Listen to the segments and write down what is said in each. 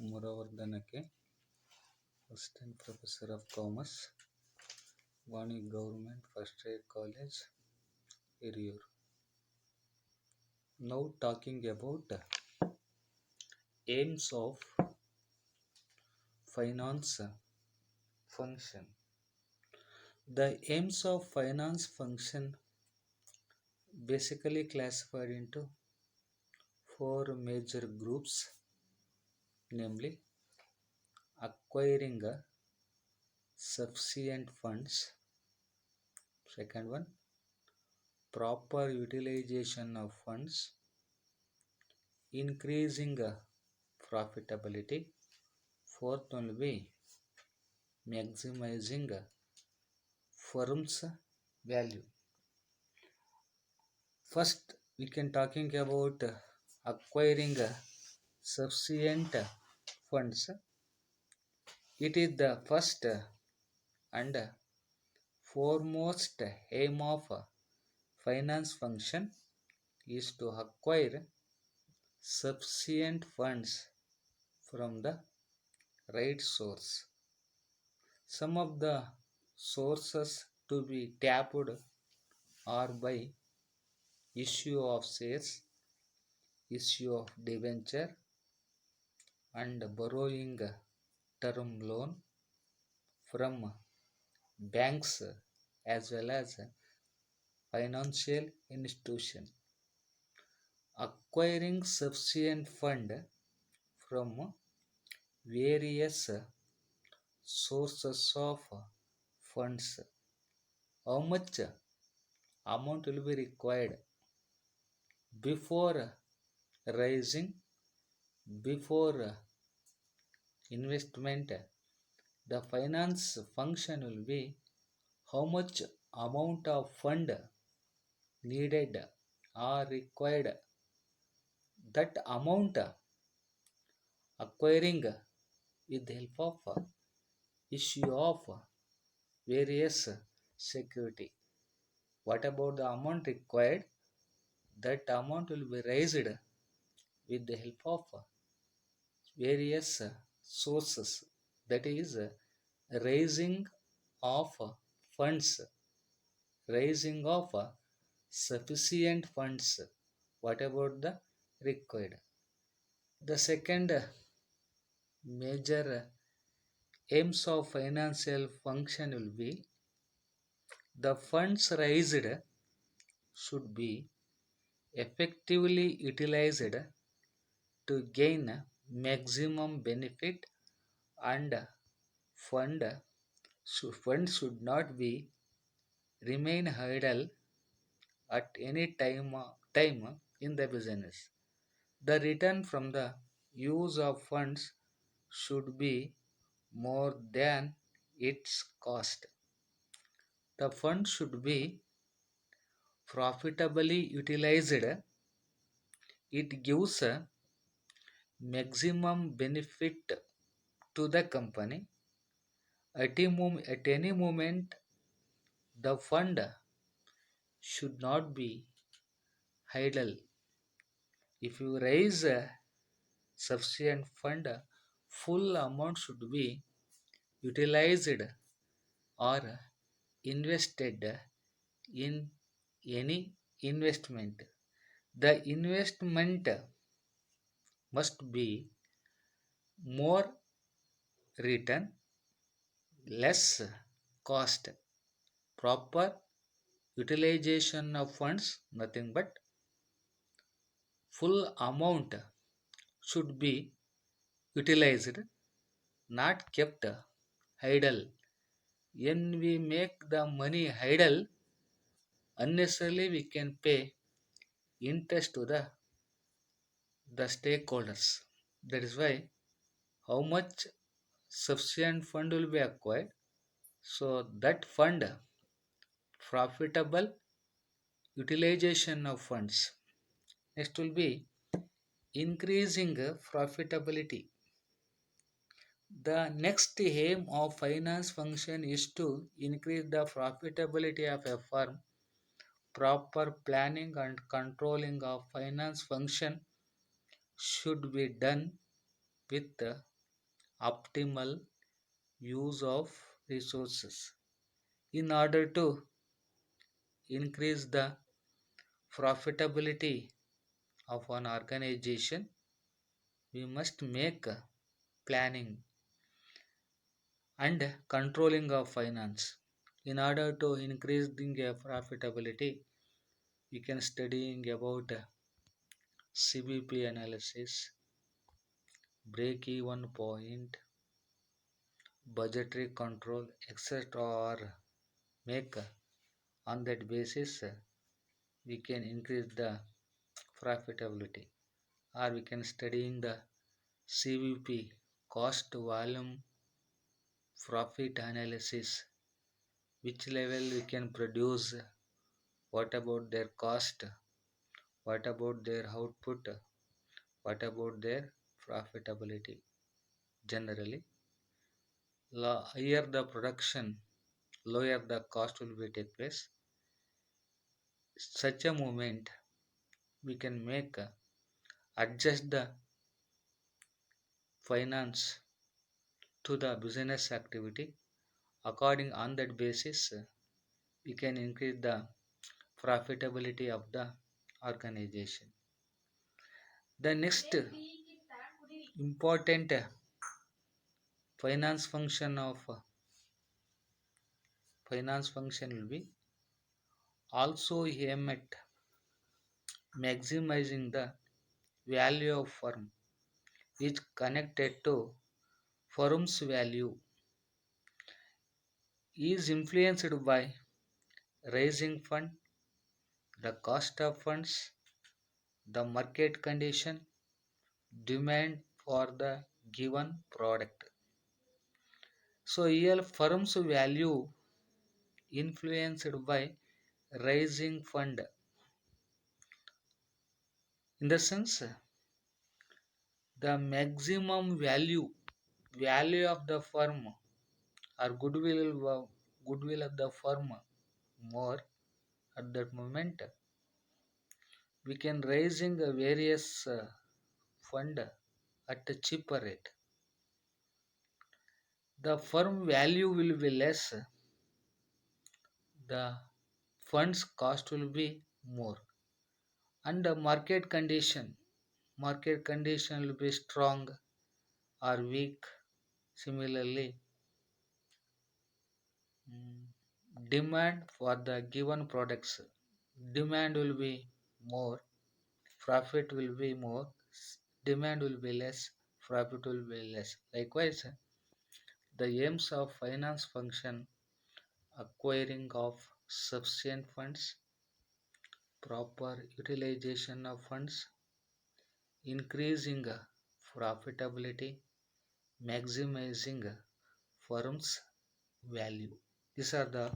Muravardhanake, Assistant Professor of Commerce, Vani Government First Aid College, Hiriyur. Now talking about aims of finance function. The aims of finance function basically classified into four major groups, namely acquiring sufficient funds, second one proper utilization of funds, increasing profitability, fourth one will be maximizing firm's value. First, we can talking about acquiring sufficient funds. It is the first and foremost aim of finance function is to acquire sufficient funds from the right source. Some of the sources to be tapped are by issue of shares, issue of debenture, and borrowing term loan from banks as well as financial institution. Acquiring sufficient fund from various sources of funds. How much amount will be required before raising, before investment? The finance function will be how much amount of fund needed or required. That amount acquiring with the help of issue of various security. What about the amount required? That amount will be raised with the help of various sources. That is raising of funds, raising of sufficient funds. What about the required? The second major aims of financial function will be the funds raised should be effectively utilized to gain maximum benefit, and fund fund should not be remain idle at any time in the business. The return from the use of funds should be more than its cost. The fund should be profitably utilized. It gives a maximum benefit to the company. At any moment, the fund should not be idle. If you raise a sufficient fund, full amount should be utilized or invested in any investment. The investment must be more return, less cost. Proper utilization of funds, nothing but full amount should be utilized, not kept idle. When we make the money idle, unnecessarily we can pay interest to the stakeholders. That is why how much sufficient fund will be acquired. So that fund profitable utilization of funds. Next will be increasing profitability. The next aim of finance function is to increase the profitability of a firm. Proper planning and controlling of finance function should be done with optimal use of resources. In order to increase the profitability of an organization, we must make planning and controlling of finance. In order to increase the profitability, we can studying about CBP analysis, break-even point, budgetary control, etc. Or make on that basis we can increase the profitability. Or we can studying the CVP, cost volume profit analysis, which level we can produce, what about their cost, what about their output, what about their profitability. Generally, higher the production, lower the cost will be take place. Such a moment we can make adjust the finance to the business activity. According on that basis, we can increase the profitability of the organization. The next important finance function of finance function will be also aim at maximizing the value of firm is connected to firm's value is influenced by raising fund, the cost of funds, the market condition, demand for the given product. So here firm's value influenced by raising fund. In the sense, the maximum value of the firm or goodwill of the firm more at that moment we can raising the various fund at a cheaper rate. The firm value will be less, the funds cost will be more, and the market condition will be strong or weak. Similarly, mm, demand for the given products, demand will be more, profit will be more, demand will be less, profit will be less. Likewise, the aims of finance function acquiring of sufficient funds, proper utilization of funds, increasing profitability, maximizing firm's value. These are the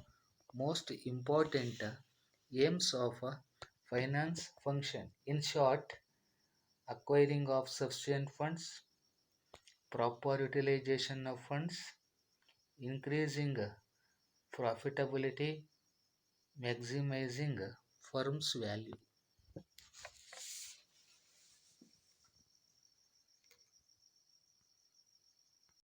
most important aims of a finance function. In short, acquiring of sufficient funds, proper utilization of funds, increasing profitability, maximizing firm's value.